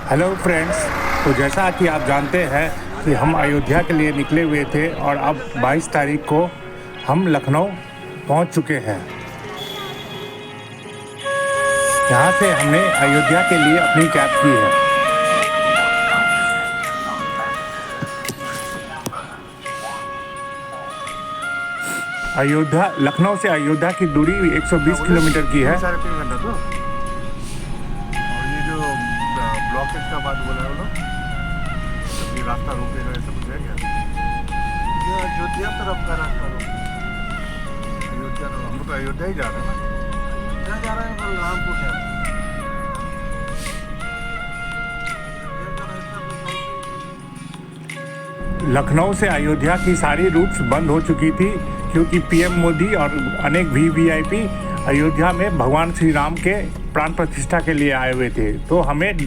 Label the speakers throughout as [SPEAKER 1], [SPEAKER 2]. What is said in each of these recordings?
[SPEAKER 1] Hello friends. तो जैसा कि आप जानते हैं कि हम अयोध्या के लिए निकले हुए थे और अब 22 तारीख को हम लखनऊ पहुंच चुके हैं। यहाँ से हमने अयोध्या के लिए अपनी कैब की है। लखनऊ से अयोध्या की दूरी 120 किलोमीटर की है।
[SPEAKER 2] 3.5 घंटा तो। और ये जो ब्लॉकेज का बात बोला है लोग, ये रास्ता रोकेगा, ऐसा कुछ है क्या? ये अयोध्या तरफ का रास्ता रोक, अयोध्या तरफ। हम तो अयोध्या ही जा रहे हैं ना। अयोध्या जा रहे हैं, बलरामपुर जा रहे हैं।
[SPEAKER 1] लखनऊ से अयोध्या की सारी रूट्स बंद हो चुकी थी क्योंकि पीएम मोदी और अनेक वीवीआईपी अयोध्या में भगवान श्री राम के प्राण प्रतिष्ठा के लिए आए हुए थे। तो हमें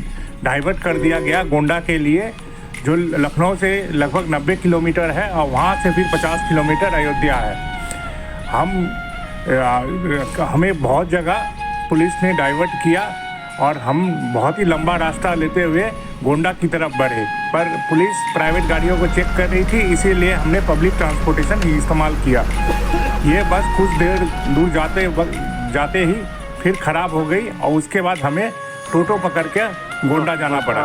[SPEAKER 1] डाइवर्ट कर दिया गया गोंडा के लिए, जो लखनऊ से लगभग 90 किलोमीटर है और वहाँ से फिर 50 किलोमीटर अयोध्या है। हमें बहुत जगह पुलिस ने डाइवर्ट किया और हम बहुत ही लंबा रास्ता लेते हुए गोंडा की तरफ बढ़े, पर पुलिस प्राइवेट गाड़ियों को चेक कर रही थी, इसीलिए हमने पब्लिक ट्रांसपोर्टेशन ही इस्तेमाल किया। ये बस कुछ देर दूर जाते ही फिर ख़राब हो गई और उसके बाद हमें टोटो पकड़ के गोंडा जाना पड़ा।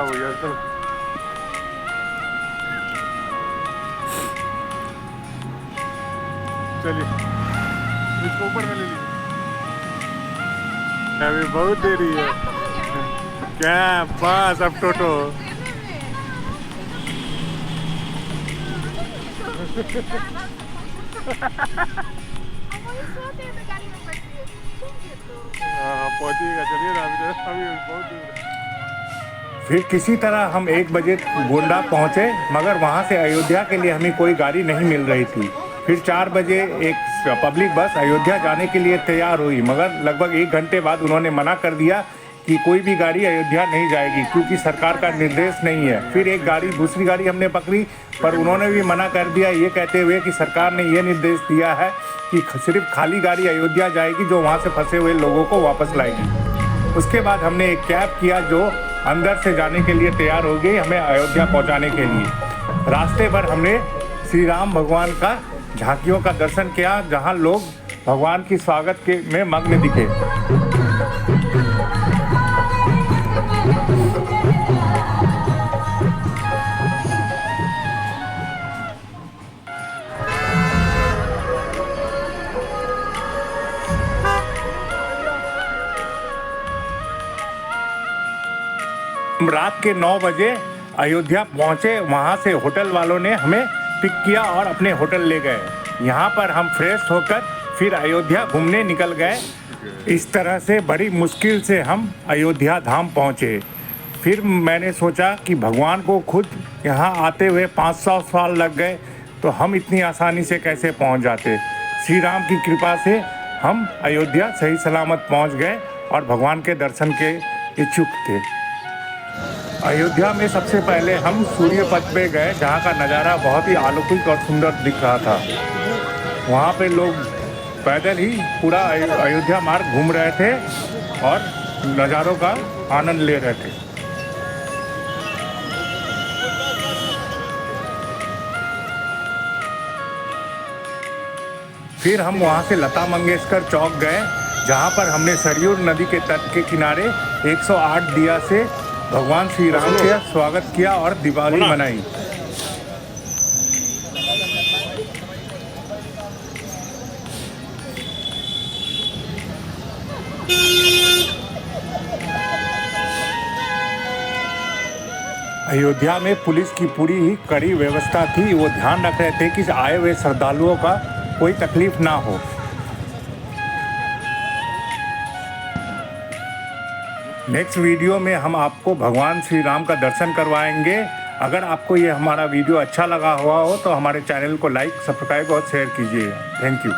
[SPEAKER 2] चलिए इसको ऊपर में ले लीजिए, अभी बहुत देरी है। क्या बस अब टोटो। पहुंचिएगा, चलिए ना, अभी बहुत दूर है।
[SPEAKER 1] फिर किसी तरह हम 1 बजे गोंडा पहुंचे, मगर वहां से अयोध्या के लिए हमें कोई गाड़ी नहीं मिल रही थी। फिर 4 बजे एक पब्लिक बस अयोध्या जाने के लिए तैयार हुई, मगर लगभग 1 घंटे बाद उन्होंने मना कर दिया कि कोई भी गाड़ी अयोध्या नहीं जाएगी क्योंकि सरकार का निर्देश नहीं है। फिर एक दूसरी गाड़ी हमने पकड़ी, पर उन्होंने भी मना कर दिया, ये कहते हुए कि सरकार ने ये निर्देश दिया है कि सिर्फ खाली गाड़ी अयोध्या जाएगी जो वहाँ से फंसे हुए लोगों को वापस लाएगी। उसके बाद हमने एक कैब किया जो अंदर से जाने के लिए तैयार हो गई, हमें अयोध्या पहुँचाने के लिए। रास्ते पर हमने श्री राम भगवान का झांकियों का दर्शन किया, जहाँ लोग भगवान की स्वागत में मग्न दिखे। हम रात के 9 बजे अयोध्या पहुंचे। वहां से होटल वालों ने हमें पिक किया और अपने होटल ले गए। यहाँ पर हम फ्रेश होकर फिर अयोध्या घूमने निकल गए। इस तरह से बड़ी मुश्किल से हम अयोध्या धाम पहुँचे। फिर मैंने सोचा कि भगवान को खुद यहाँ आते हुए 500 साल लग गए, तो हम इतनी आसानी से कैसे पहुँच जाते। श्री राम की कृपा से हम अयोध्या सही सलामत पहुँच गए और भगवान के दर्शन के इच्छुक थे। अयोध्या में सबसे पहले हम सूर्य पथ पे गए, जहाँ का नज़ारा बहुत ही अलौकिक और सुंदर दिख रहा था। वहाँ पे लोग पैदल ही पूरा अयोध्या मार्ग घूम रहे थे और नज़ारों का आनंद ले रहे थे। फिर हम वहाँ से लता मंगेशकर चौक गए, जहाँ पर हमने सरयू नदी के तट के किनारे 108 दिया से भगवान श्री राम का स्वागत किया और दिवाली मनाई। अयोध्या में पुलिस की पूरी ही कड़ी व्यवस्था थी। वो ध्यान रख रहे थे कि आए हुए श्रद्धालुओं का कोई तकलीफ ना हो। नेक्स्ट वीडियो में हम आपको भगवान श्री राम का दर्शन करवाएंगे। अगर आपको ये हमारा वीडियो अच्छा लगा हुआ हो तो हमारे चैनल को लाइक, सब्सक्राइब और शेयर कीजिए। Thank you.